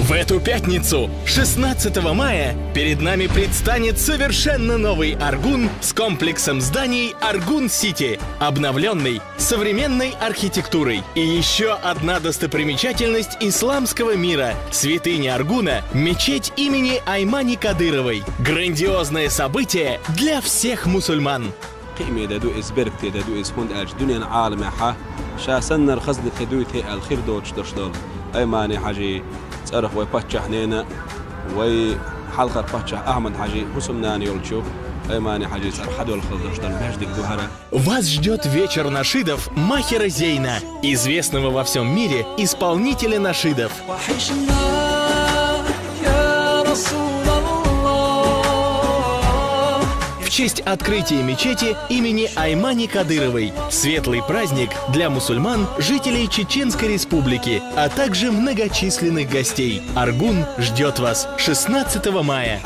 В эту пятницу, 16 мая, перед нами предстанет совершенно новый Аргун с комплексом зданий Аргун-Сити, обновленный современной архитектурой. И еще одна достопримечательность исламского мира – святыня Аргуна, мечеть имени Аймани Кадыровой. Грандиозное событие для всех мусульман. قيمة دادو إزبركتي دادو إزهون أج دنيا عالم حا شاسن الخزن خدويتي الخير دوتش درشدول أي ماني حاجي تصرف وي باتشا حنينا وي حلقة باتشا أحمد حاجي حسمنان يولشو أي ماني حاجي تصرف حدول خزدرشدول بهجدك دوهرة. Вас ждет вечер нашидов Махера Зейна, известного во всем мире исполнителя нашидов. В честь открытия мечети имени Аймани Кадыровой. Светлый праздник для мусульман, жителей Чеченской Республики, а также многочисленных гостей. Аргун ждет вас 16 мая.